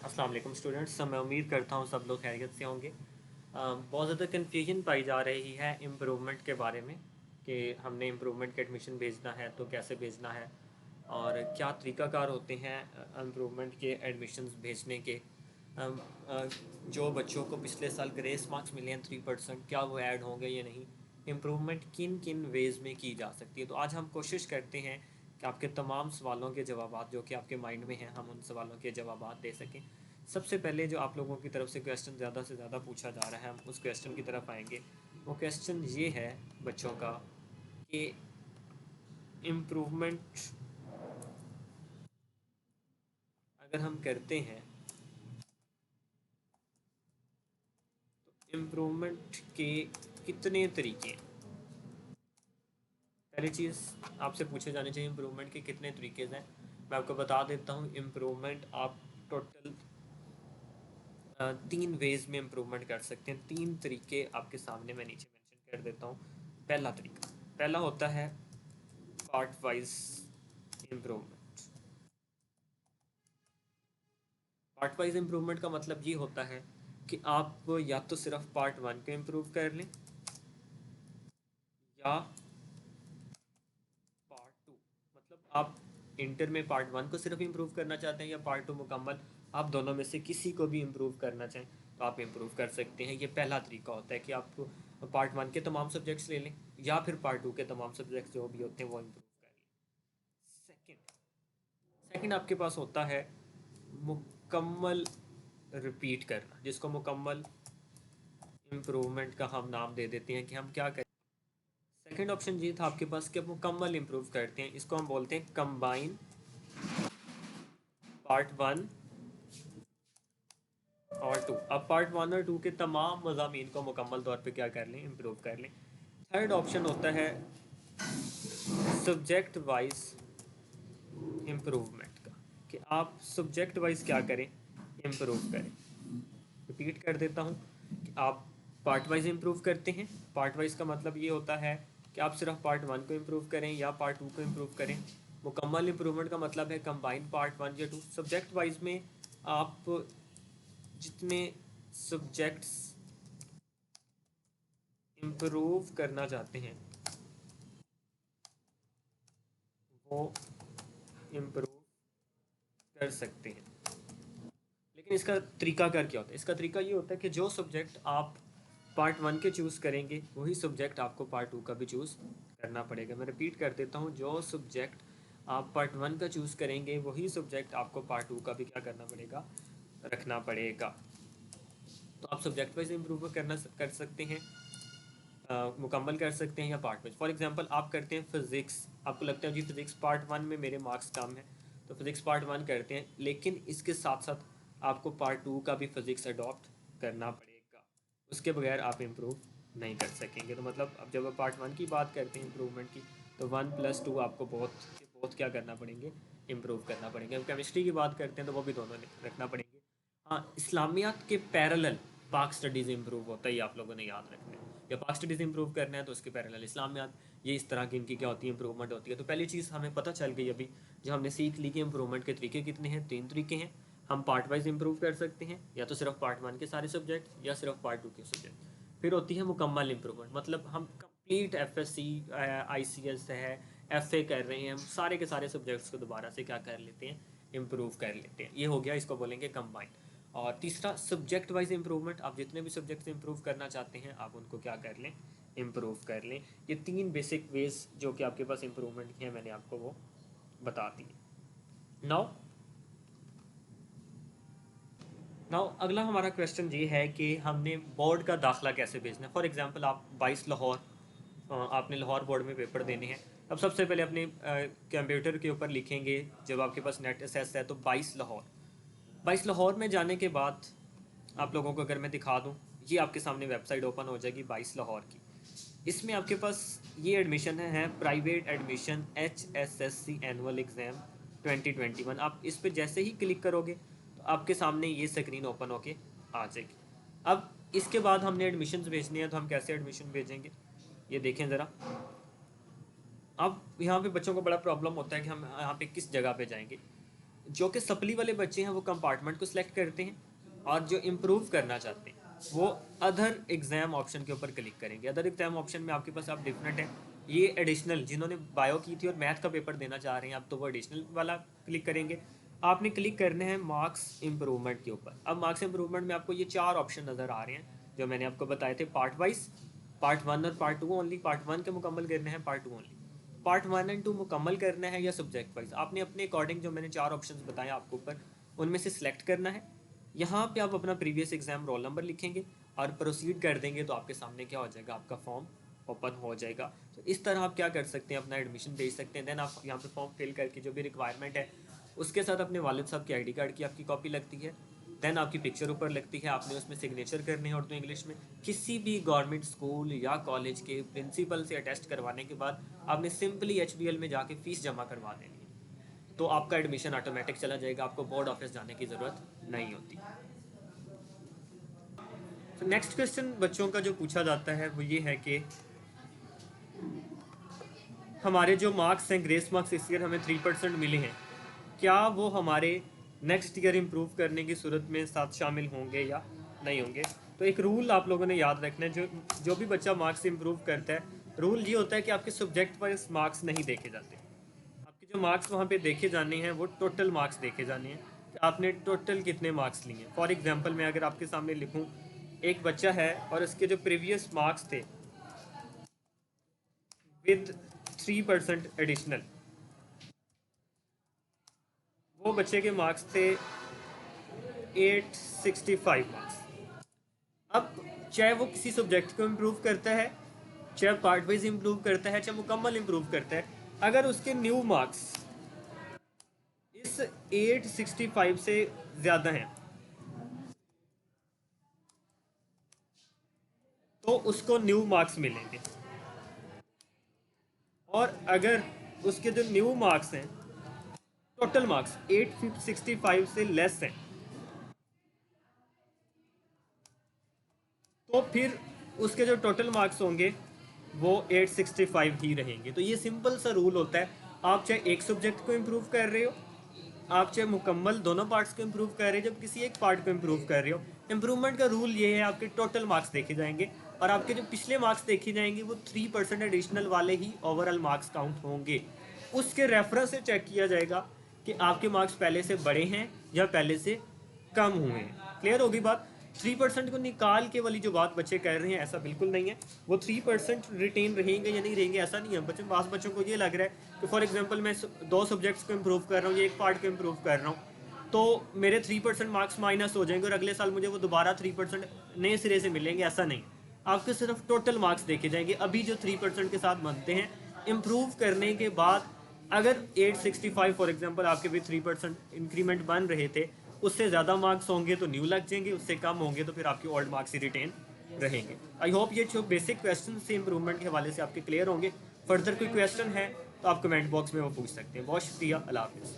अस्सलाम वालेकुम स्टूडेंट्स। मैं उम्मीद करता हूँ सब लोग खैरियत से होंगे। बहुत ज़्यादा कन्फ्यूजन पाई जा रही है इम्प्रूवमेंट के बारे में कि हमने इम्प्रूवमेंट के एडमिशन भेजना है तो कैसे भेजना है और क्या तरीक़ाकार होते हैं इम्प्रूवमेंट के एडमिशन्स भेजने के। अम, अ, जो बच्चों को पिछले साल ग्रेस मार्क्स मिले हैं 3%, क्या वो ऐड होंगे या नहीं। इम्प्रूवमेंट किन किन वेज़ में की जा सकती है, तो आज हम कोशिश करते हैं कि आपके तमाम सवालों के जवाब जो कि आपके माइंड में हैं हम उन सवालों के जवाब दे सकें। सबसे पहले जो आप लोगों की तरफ से क्वेश्चन ज़्यादा से ज़्यादा पूछा जा रहा है, हम उस क्वेश्चन की तरफ आएंगे। वो क्वेश्चन ये है बच्चों का कि इम्प्रूवमेंट अगर हम करते हैं तो इम्प्रूवमेंट के कितने तरीके हैं। पहली चीज़ आपसे पूछे जाने चाहिए इम्प्रूवमेंट के कितने तरीके हैं। मैं आपको बता देता हूँ इम्प्रूवमेंट आप टोटल 3 वेज में इम्प्रूवमेंट कर सकते हैं। 3 तरीके आपके सामने मैं नीचे मेंशन कर देता हूँ। पहला होता है part wise improvement. Part wise improvement का मतलब ये होता है कि आप या तो सिर्फ पार्ट 1 को इम्प्रूव कर लें या पार्ट 2, मतलब आप इंटर में पार्ट 1 को सिर्फ इम्प्रूव करना चाहते हैं या पार्ट 2 मुकम्मल, आप दोनों में से किसी को भी इम्प्रूव करना चाहें तो आप इम्प्रूव कर सकते हैं। ये पहला तरीका होता है कि आप पार्ट 1 के तमाम सब्जेक्ट्स ले लें या फिर पार्ट 2 के तमाम सब्जेक्ट्स जो भी होते हैं वो इम्प्रूव कर लें। सेकंड आपके पास होता है मुकम्मल रिपीट करना, जिसको मुकम्मल इम्प्रूवमेंट का हम नाम दे देते हैं कि हम क्या करें। सेकंड ऑप्शन ये था आपके पास कि आप मुकम्मल इम्प्रूव करते हैं, इसको हम बोलते हैं कंबाइन पार्ट 1 और 2। अब पार्ट 1 और 2 के तमाम मज़ामीन को मुकम्मल तौर पे क्या कर लें, इम्प्रूव कर लें। थर्ड ऑप्शन होता है सब्जेक्ट वाइज इम्प्रूवमेंट का, कि आप सब्जेक्ट वाइज क्या करें, इम्प्रूव करें। रिपीट कर देता हूँ कि आप पार्ट वाइज इम्प्रूव करते हैं। पार्ट वाइज का मतलब ये होता है कि आप सिर्फ पार्ट 1 को इम्प्रूव करें या पार्ट 2 को इम्प्रूव करें। मुकम्मल इम्प्रूवमेंट का मतलब है कंबाइन पार्ट 1 या 2। सब्जेक्ट वाइज में आप जितने सब्जेक्ट्स इम्प्रूव करना चाहते हैं वो इम्प्रूव कर सकते हैं। लेकिन इसका तरीका कर क्या होता है, इसका तरीका ये होता है कि जो सब्जेक्ट आप पार्ट 1 के चूज़ करेंगे वही सब्जेक्ट आपको पार्ट 2 का भी चूज़ करना पड़ेगा। मैं रिपीट कर देता हूँ, जो सब्जेक्ट आप पार्ट 1 का चूज़ करेंगे वही सब्जेक्ट आपको पार्ट 2 का भी क्या करना पड़ेगा, रखना पड़ेगा। तो आप सब्जेक्ट वाइज इम्प्रूव कर सकते हैं, मुकम्मल कर सकते हैं या पार्ट वाइज। फॉर एग्जांपल आप करते हैं फ़िज़िक्स, आपको लगता है जी फ़िज़िक्स पार्ट 1 में मेरे मार्क्स कम है तो फ़िज़िक्स पार्ट 1 करते हैं, लेकिन इसके साथ साथ आपको पार्ट 2 का भी फ़िज़िक्स अडॉप्ट करना पड़ेगा, उसके बगैर आप इम्प्रूव नहीं कर सकेंगे। तो मतलब अब जब आप पार्ट 1 की बात करते हैं इम्प्रूवमेंट की, तो 1+2 आपको बहुत क्या करना पड़ेंगे, इम्प्रूव करना पड़ेंगे। अब केमिस्ट्री की बात करते हैं तो वो भी दोनों रखना पड़ेंगे। हाँ, इस्लामियात के पैरेलल पाक स्टडीज़ इम्प्रूव होता है, ये आप लोगों ने याद रखना है। या पाक स्टडीज़ इम्प्रूव करना है तो उसके पैरेलल इस्लामियात, ये इस तरह की इनकी क्या होती है, इम्प्रूवमेंट होती है। तो पहली चीज़ हमें पता चल गई अभी, जो हमने सीख ली कि इम्प्रूवमेंट के तरीके कितने हैं, 3 तरीके हैं। हम पार्ट वाइज इम्प्रूव कर सकते हैं, या तो सिर्फ पार्ट 1 के सारे सब्जेक्ट या सिर्फ पार्ट 2 के सब्जेक्ट। फिर होती है मुकम्मल इम्प्रूवमेंट, मतलब हम कंप्लीट FSC ICS है, FA कर रहे हैं, हम सारे के सारे सब्जेक्ट्स को दोबारा से क्या कर लेते हैं, इम्प्रूव कर लेते हैं। ये हो गया, इसको बोलेंगे कंबाइन। और तीसरा सब्जेक्ट वाइज इम्प्रूवमेंट, आप जितने भी सब्जेक्ट्स इम्प्रूव करना चाहते हैं आप उनको क्या कर लें, इम्प्रूव कर लें। ये 3 बेसिक वेज जो कि आपके पास इम्प्रूवमेंट की हैं मैंने आपको वो बता दी। नाउ नाउ अगला हमारा क्वेश्चन ये है कि हमने बोर्ड का दाखिला कैसे भेजना है। फॉर एग्जांपल आप 22 लाहौर, आपने लाहौर बोर्ड में पेपर देने हैं। अब सबसे पहले अपने कंप्यूटर के ऊपर लिखेंगे, जब आपके पास नेट एक्सेस है तो 22 लाहौर। 22 लाहौर में जाने के बाद आप लोगों को अगर मैं दिखा दूं, ये आपके सामने वेबसाइट ओपन हो जाएगी 22 लाहौर की। इसमें आपके पास ये एडमिशन है private admission HSSC annual exam 2021। आप इस पर जैसे ही क्लिक करोगे तो आपके सामने ये स्क्रीन ओपन होके आ जाएगी। अब इसके बाद हमने एडमिशन भेजने हैं, तो हम कैसे एडमिशन भेजेंगे ये देखें ज़रा। अब यहाँ पे बच्चों को बड़ा प्रॉब्लम होता है कि हम यहाँ पे किस जगह पे जाएंगे। जो कि सप्ली वाले बच्चे हैं वो कंपार्टमेंट को सिलेक्ट करते हैं, और जो इम्प्रूव करना चाहते हैं वो अदर एग्ज़ाम ऑप्शन के ऊपर क्लिक करेंगे। अदर एग्ज़ाम ऑप्शन में आपके पास आप डिफरेंट है, ये एडिशनल जिन्होंने बायो की थी और मैथ का पेपर देना चाह रहे हैं अब तो वो एडिशनल वाला क्लिक करेंगे। आपने क्लिक करने हैं मार्क्स इम्प्रूवमेंट के ऊपर। अब मार्क्स इम्प्रूवमेंट में आपको ये 4 ऑप्शन नज़र आ रहे हैं जो मैंने आपको बताए थे, पार्ट वाइज, पार्ट 1 और पार्ट 2 ओनली, पार्ट 1 के मुकम्मल करने हैं, पार्ट 2 ओनली, पार्ट 1 एंड 2 मुकम्मल करना है या सब्जेक्ट वाइज। आपने अपने अकॉर्डिंग जो मैंने 4 ऑप्शंस बताए आपको ऊपर उनमें से सिलेक्ट करना है। यहाँ पे आप अपना प्रीवियस एग्जाम रोल नंबर लिखेंगे और प्रोसीड कर देंगे तो आपके सामने क्या हो जाएगा, आपका फॉर्म ओपन हो जाएगा। तो इस तरह आप क्या कर सकते हैं, अपना एडमिशन भेज सकते हैं। देन आप यहाँ पे फॉर्म फिल करके जो भी रिक्वायरमेंट है उसके साथ अपने वालिद साहब की आईडी कार्ड की आपकी कॉपी लगती है, देन आपकी पिक्चर ऊपर लगती है, आपने उसमें सिग्नेचर करने हैं उर्दू इंग्लिश में। किसी भी गवर्नमेंट स्कूल या कॉलेज के प्रिंसिपल से अटेस्ट करवाने के बाद आपने सिंपली HBL में जाके फ़ीस जमा करवा देनी है, तो आपका एडमिशन ऑटोमेटिक चला जाएगा, आपको बोर्ड ऑफिस जाने की ज़रूरत नहीं होती। तो नेक्स्ट क्वेश्चन बच्चों का जो पूछा जाता है वो ये है कि हमारे जो मार्क्स हैं, ग्रेस मार्क्स इस ईयर हमें 3% मिले हैं, क्या वो हमारे नेक्स्ट ईयर इम्प्रूव करने की सूरत में साथ शामिल होंगे या नहीं होंगे। तो एक रूल आप लोगों ने याद रखना है, जो भी बच्चा मार्क्स इम्प्रूव करता है, रूल ये होता है कि आपके सब्जेक्ट वाइज मार्क्स नहीं देखे जाते। आपके जो मार्क्स वहाँ पे देखे जाने हैं वो टोटल मार्क्स देखे जाने हैं कि आपने टोटल कितने मार्क्स लिए हैं। फॉर एग्जांपल मैं अगर आपके सामने लिखूँ, एक बच्चा है और उसके जो प्रीवियस मार्क्स थे विद 3% एडिशनल, वो बच्चे के मार्क्स थे 865 मार्क्स। अब चाहे वो किसी सब्जेक्ट को इम्प्रूव करता है, चाहे पार्ट वाइज इम्प्रूव करता है, चाहे मुकम्मल इम्प्रूव करता है, अगर उसके न्यू मार्क्स इस 865 से ज़्यादा हैं तो उसको न्यू मार्क्स मिलेंगे। और अगर उसके जो न्यू मार्क्स हैं, टोटल मार्क्स 865 से लेस हैं, तो फिर उसके जो टोटल मार्क्स होंगे वो 865 ही रहेंगे। तो ये सिंपल सा रूल होता है, आप चाहे एक सब्जेक्ट को इम्प्रूव कर रहे हो, आप चाहे मुकम्मल दोनों पार्ट्स को इम्प्रूव कर रहे हो, जब किसी एक पार्ट को इम्प्रूव कर रहे हो, इम्प्रूवमेंट का रूल ये है आपके टोटल मार्क्स देखे जाएंगे और आपके जो पिछले मार्क्स देखे जाएंगे वो 3% एडिशनल वाले ही ओवरऑल मार्क्स काउंट होंगे। उसके रेफरेंस से चेक किया जाएगा कि आपके मार्क्स पहले से बड़े हैं या पहले से कम हुए हैं। क्लियर होगी बात। 3% को निकाल के वाली जो बात बच्चे कह रहे हैं ऐसा बिल्कुल नहीं है, वो 3% रिटेन रहेंगे या नहीं रहेंगे ऐसा नहीं है। बच्चों को ये लग रहा है कि फॉर एग्जांपल मैं 2 सब्जेक्ट्स को इम्प्रूव कर रहा हूँ या एक पार्ट को इम्प्रूव कर रहा हूँ तो मेरे 3% मार्क्स माइनस हो जाएंगे और अगले साल मुझे वो दोबारा 3% नए सिरे से मिलेंगे, ऐसा नहीं। आपके सिर्फ टोटल मार्क्स देखे जाएंगे अभी जो 3% के साथ बनते हैं। इम्प्रूव करने के बाद अगर 865 फॉर एग्जांपल आपके भी 3% इंक्रीमेंट बन रहे थे, उससे ज़्यादा मार्क्स होंगे तो न्यू लग जाएंगे, उससे कम होंगे तो फिर आपके ओल्ड मार्क्स ही रिटेन रहेंगे। आई होप ये जो बेसिक क्वेश्चन से इम्प्रूवमेंट के हवाले से आपके क्लियर होंगे। फर्दर कोई क्वेश्चन है तो आप कमेंट बॉक्स में वो पूछ सकते हैं। बहुत शुक्रिया, अल्लाह हाफिज़।